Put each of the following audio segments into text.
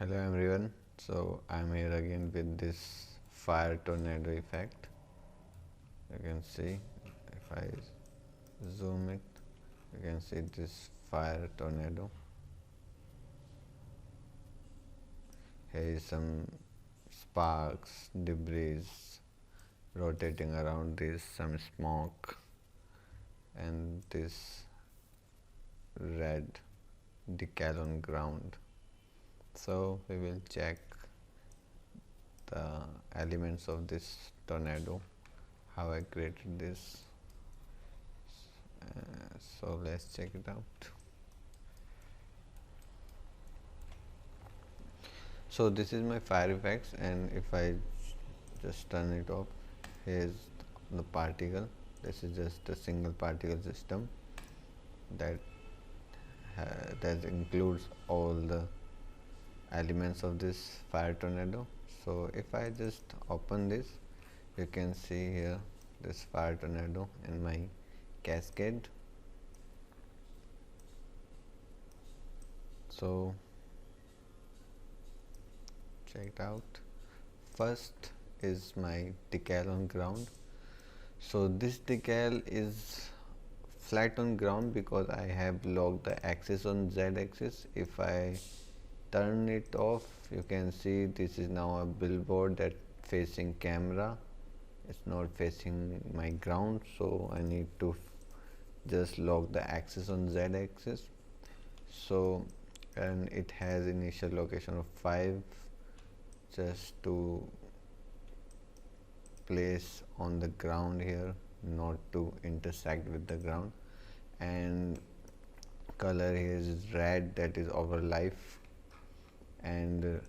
Hello everyone, so I'm here again with this fire tornado effect. You can see if I zoom it, you can see this fire tornado. Here is some sparks, debris rotating around this, some smoke, and this red decal on ground. So we will check the elements of this tornado, how I created this. So let's check it out. So this is my fire effects, and if I just turn it off, here's the particle. This is just a single particle system that includes all the elements of this fire tornado. So if I just open this, you can see here this fire tornado in my cascade. So check it out. First is my decal on ground. So this decal is flat on ground because I have locked the axis on Z axis. If I turn it off, you can see this is now a billboard that facing camera. It's not facing my ground, so I need to just lock the axis on Z axis. So, and it has initial location of 5 just to place on the ground here, not to intersect with the ground. And color here is red, that is over life, and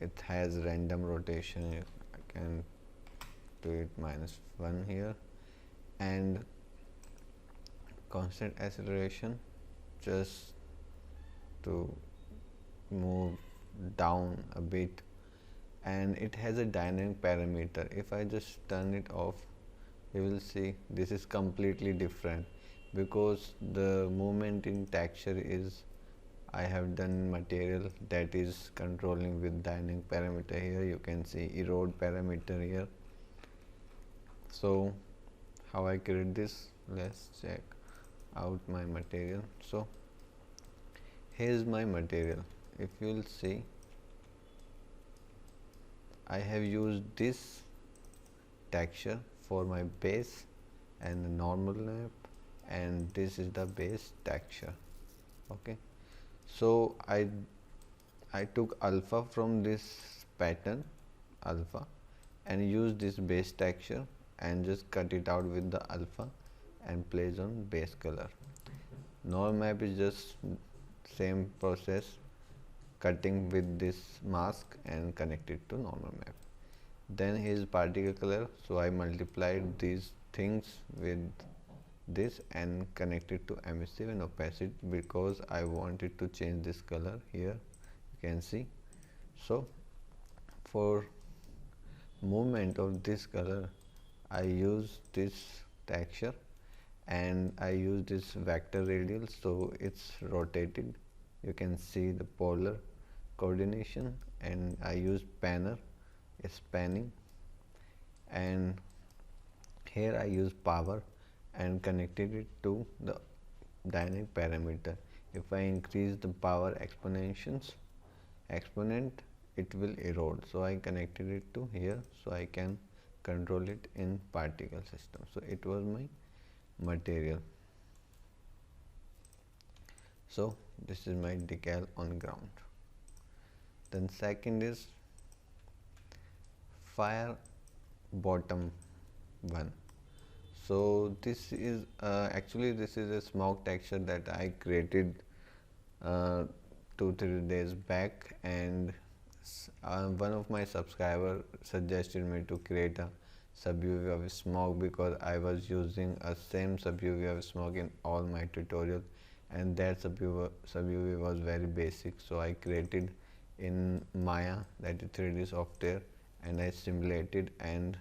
it has random rotation. I can do it -1 here, and constant acceleration just to move down a bit, and it has a dynamic parameter. If I just turn it off, you will see this is completely different because the movement in texture is I have done material that is controlling with dynamic parameter. Here you can see erode parameter here. So how I create this, let's check out my material. So here's my material. If you will see, I have used this texture for my base and the normal map, and this is the base texture. Okay, so I took alpha from this pattern alpha and used this base texture and just cut it out with the alpha and place on base color. Normal map is just same process, cutting with this mask and connect it to normal map. Then his particle color, so I multiplied these things with this and connected to emissive and opacity because I wanted to change this color. Here you can see. So for movement of this color, I use this texture and I use this vector radial, so it's rotated. You can see the polar coordination, and I use panner, it's panning, and here I use power and connected it to the dynamic parameter. If I increase the power exponent, it will erode, so I connected it to here so I can control it in particle system. So it was my material. So this is my decal on ground. Then second is fire bottom one. So this is actually this is a smoke texture that I created 2-3 days back, and one of my subscribers suggested me to create a sub-UV of smoke because I was using a same sub-UV of smoke in all my tutorials, and that sub-UV was very basic. So I created in Maya, that is 3D software, and I simulated, and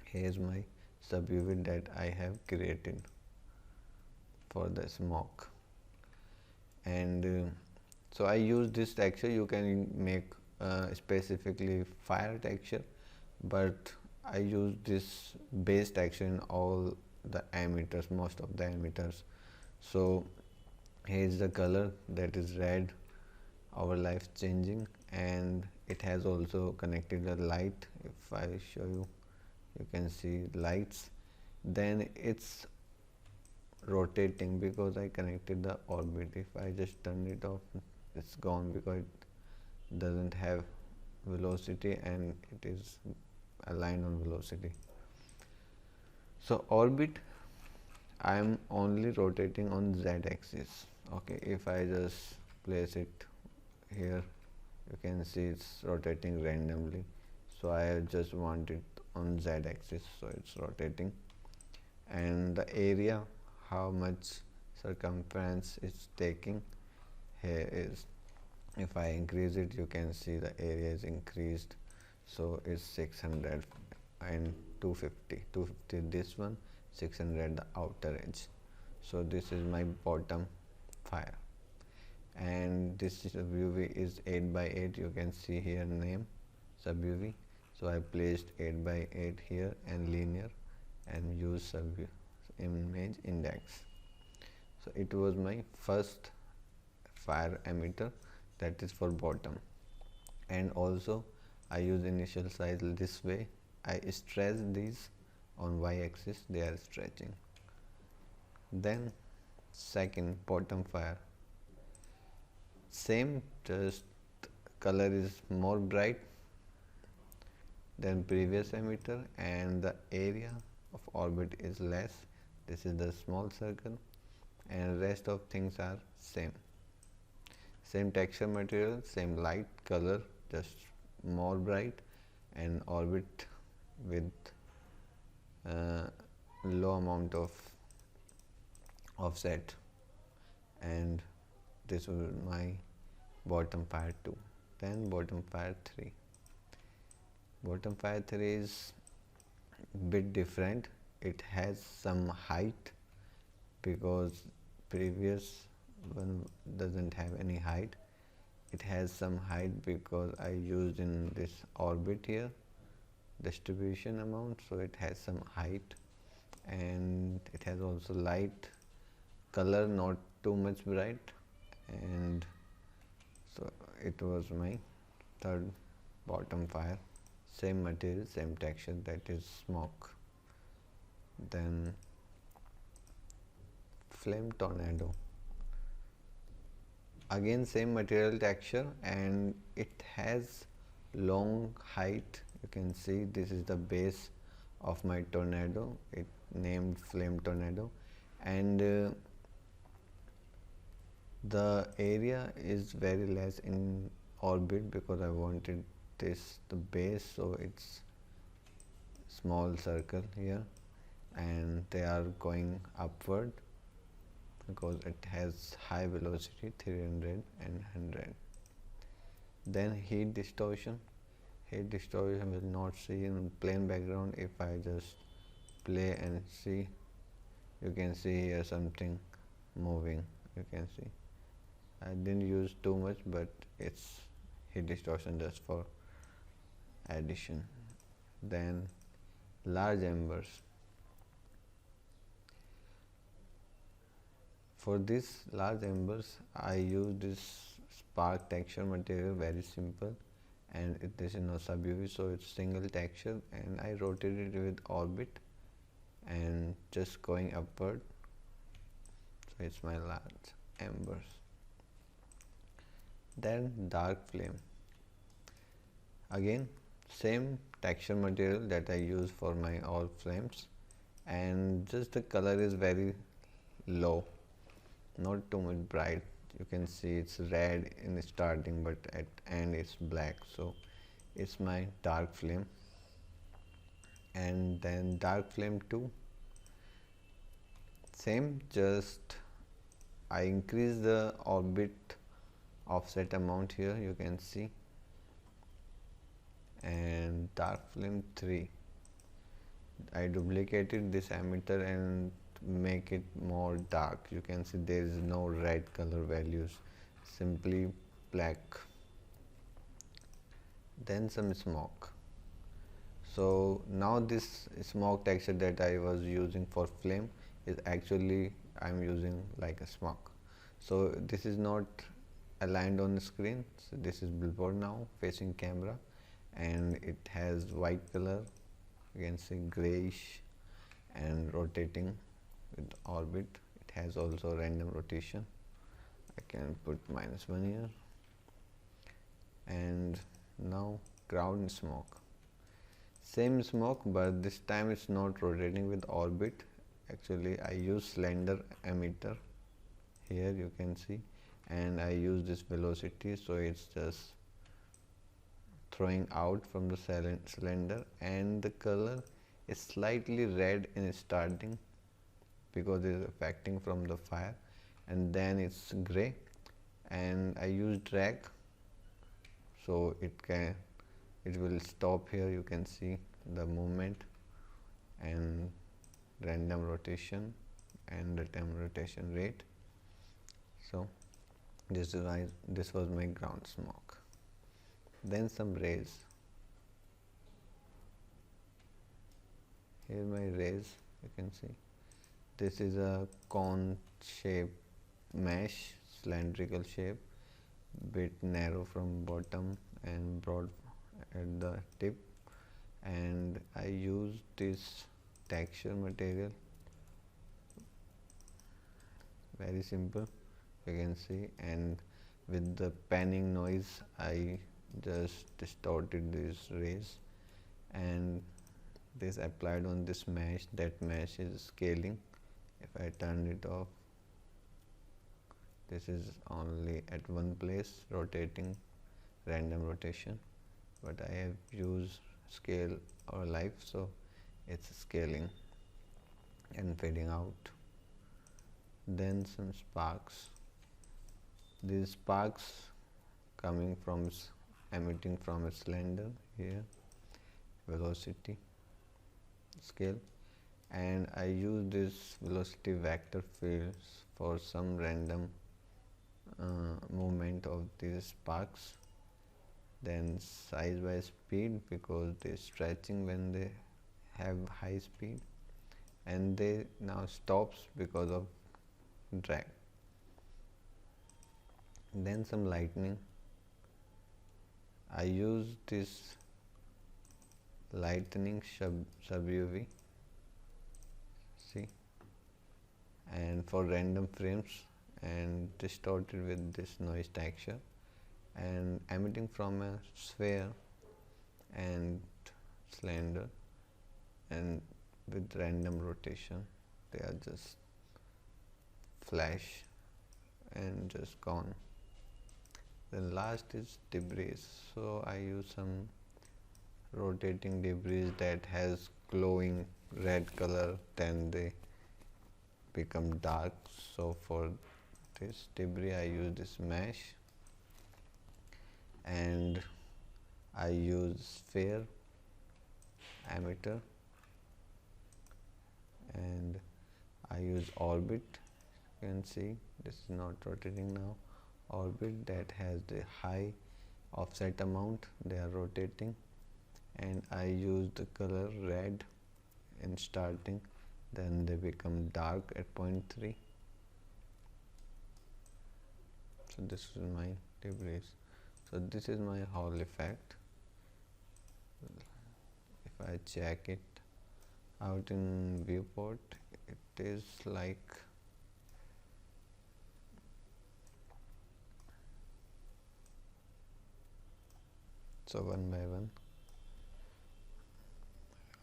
here's my sub-UV that I have created for the smoke. And So I use this texture. You can make specifically fire texture, but I use this base texture in all the emitters, most of the emitters. So here is the color, that is red, our life changing, and it has also connected the light. If I show you, you can see lights. Then it's rotating because I connected the orbit. If I just turn it off, it's gone because it doesn't have velocity and it is aligned on velocity. So orbit, I am only rotating on z axis. Okay, if I just place it here, you can see it's rotating randomly. So I just want it on z axis, so it's rotating. And the area, how much circumference it's taking, here is, if I increase it, you can see the area is increased. So it's 600 and 250 this one, 600 the outer edge. So this is my bottom fire, and this is UV is 8 by 8. You can see here name sub UV. So I placed 8 by 8 here and linear and use sub image index. So it was my first fire emitter, that is for bottom. And also I use initial size this way. I stretch these on y axis, they are stretching. Then second bottom fire, same, just color is more bright than previous emitter and the area of orbit is less. This is the small circle and rest of things are same texture material, same light color, just more bright, and orbit with low amount of offset. And this was my bottom fire 2. Then bottom fire 3. Bottom fire 3 is bit different. It has some height because previous one doesn't have any height. It has some height because I used in this orbit here distribution amount, so it has some height, and it has also light color, not too much bright. And so it was my third bottom fire, same material, same texture, that is smoke. Then flame tornado, again same material texture and it has long height. You can see this is the base of my tornado, it named flame tornado, and the area is very less in orbit because I wanted this the base, so it's small circle here and they are going upward because it has high velocity 300 and 100. Then heat distortion. Heat distortion will not see in plain background. If I just play and see, you can see here something moving. You can see I didn't use too much, but it's heat distortion just for addition. Then large embers. For this large embers, I use this spark texture material, very simple, and this is no sub UV, so it's single texture, and I rotated it with orbit and just going upward. So it's my large embers. Then dark flame. Again, same texture material that I use for my all flames, and just the color is very low, not too much bright. You can see it's red in the starting, but at end it's black, so it's my dark flame. And then dark flame 2, same, just I increase the orbit offset amount here, you can see. And dark flame 3, I duplicated this emitter and make it more dark. You can see there is no red color values, simply black. Then some smoke. So now this smoke texture that I was using for flame is actually I'm using like a smoke. So this is not aligned on the screen. So this is billboard now facing camera, and it has white color, you can see grayish, and rotating with orbit. It has also random rotation. I can put -1 here. And now ground smoke, same smoke, but this time it's not rotating with orbit. Actually I use slender emitter here, you can see, and I use this velocity, so it's just throwing out from the cylinder, and the color is slightly red in starting because it is affecting from the fire, and then it's gray. And I use drag, so it will stop here. You can see the movement and random rotation and random rotation rate. So this is why this was my ground smoke. Then some rays. Here my rays, you can see this is a cone shape mesh, cylindrical shape, bit narrow from bottom and broad at the tip, and I use this texture material, very simple, you can see, and with the panning noise I just distorted these rays, and this applied on this mesh. That mesh is scaling. If I turn it off, this is only at one place, rotating, random rotation, but I have used scale or live, so it's scaling and fading out. Then some sparks. These sparks coming from emitting from a cylinder here, velocity scale, and I use this velocity vector fields for some random movement of these sparks. Then size by speed, because they stretching when they have high speed, and they now stops because of drag. Then some lightning. I use this lightning sub UV, see, and for random frames, and distorted with this noise texture, and emitting from a sphere and cylinder, and with random rotation they are just flash and just gone. Then last is debris, so I use some rotating debris that has glowing red color, then they become dark. So for this debris I use this mesh, and I use sphere emitter, and I use orbit. You can see this is not rotating now. Orbit that has the high offset amount, they are rotating, and I use the color red in starting, then they become dark at 0.3. So this is my debris. So this is my Hall effect. If I check it out in viewport, it is like so. One by one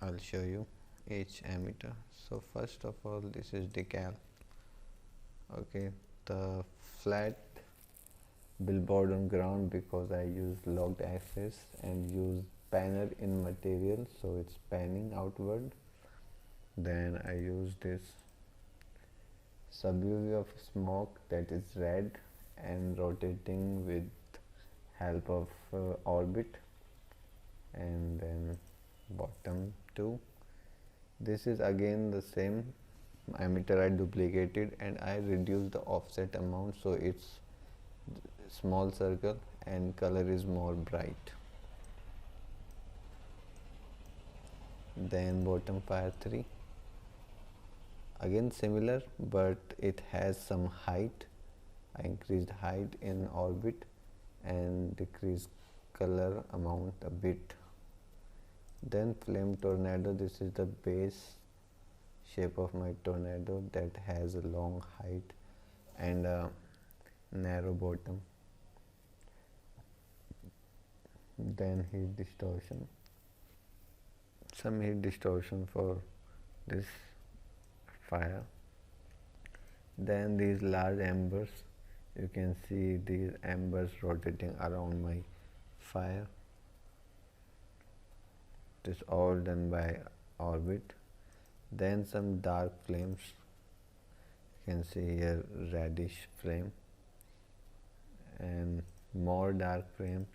I'll show you each emitter. So first of all, this is decal. Okay, the flat billboard on ground, because I use locked axis and use panner in material, so it's panning outward. Then I use this sub UV of smoke that is red and rotating with help of orbit, and then bottom two. This is again the same emitter I duplicated, and I reduced the offset amount, so it's small circle and color is more bright. Then bottom fire 3, again similar, but it has some height. I increased height in orbit and decreased color amount a bit. Then flame tornado, this is the base shape of my tornado that has a long height and a narrow bottom. Then heat distortion, some heat distortion for this fire. Then these large embers, you can see these embers rotating around my fire. This all done by orbit. Then some dark flames, you can see here reddish flame and more dark flames.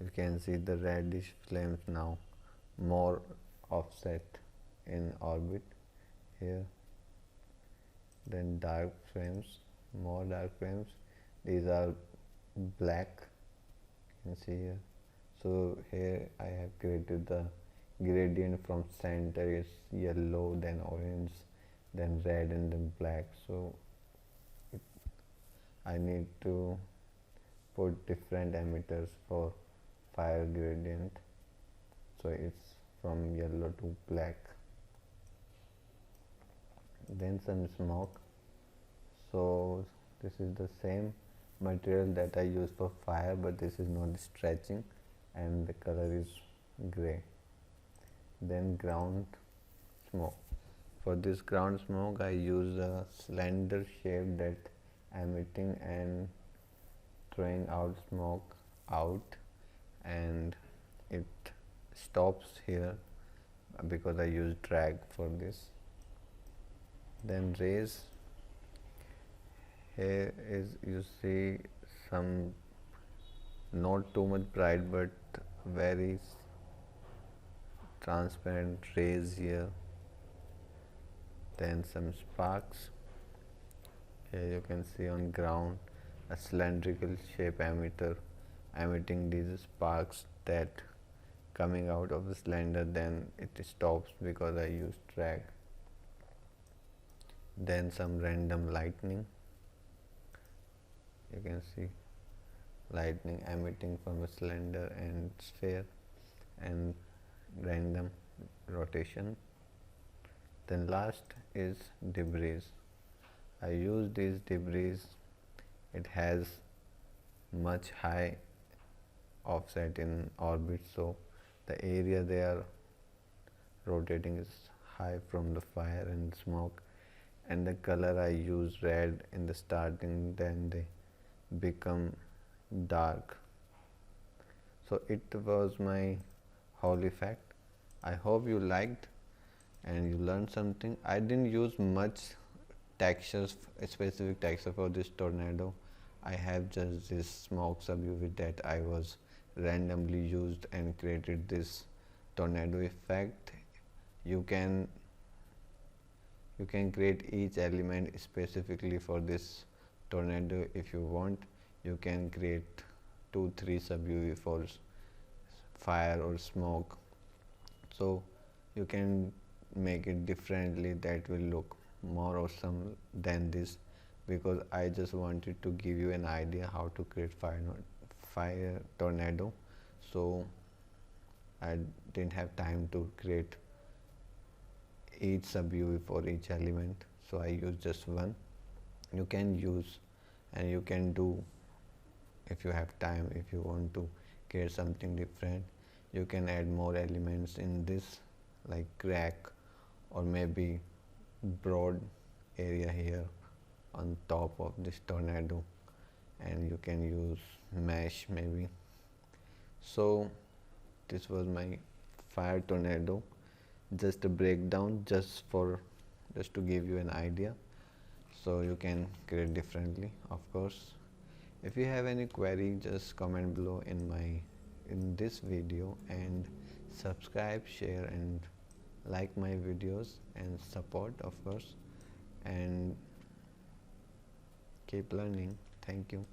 You can see the reddish flames now more offset in orbit here. Then dark flames, more dark flames. These are black, you can see here. So here I have created the gradient from center is yellow, then orange, then red, and then black. So I need to put different emitters for fire gradient, so it's from yellow to black. Then some smoke, so this is the same material that I use for fire, but this is not stretching and the color is gray. Then ground smoke, for this ground smoke I use a slender shape that emitting and throwing out smoke out, and it stops here because I use drag for this. Then rays, here is you see some not too much bright but very transparent rays here. Then some sparks, here you can see on ground a cylindrical shape emitter emitting these sparks that coming out of the cylinder, then it stops because I use drag. Then some random lightning, you can see lightning emitting from a cylinder and sphere and random rotation. Then last is debris. I use these debris, it has much high offset in orbit, so the area they are rotating is high from the fire and smoke, and the color I use red in the starting, then they become dark. So it was my whole effect. I hope you liked and you learned something. I didn't use much textures, specific texture for this tornado. I have just this smoke sub UV that I was randomly used and created this tornado effect. You can create each element specifically for this tornado if you want. You can create 2-3 sub UV for fire or smoke, so you can make it differently that will look more awesome than this, because I just wanted to give you an idea how to create fire tornado. So I didn't have time to create each sub UV for each element, so I use just one. You can use and you can do if you have time. If you want to create something different, you can add more elements in this, like crack or maybe broad area here on top of this tornado, and you can use mesh maybe. So this was my fire tornado, just a breakdown, just to give you an idea, so you can create differently. Of course, if you have any query, just comment below in this video, and subscribe, share and like my videos and support, of course, and keep learning. Thank you.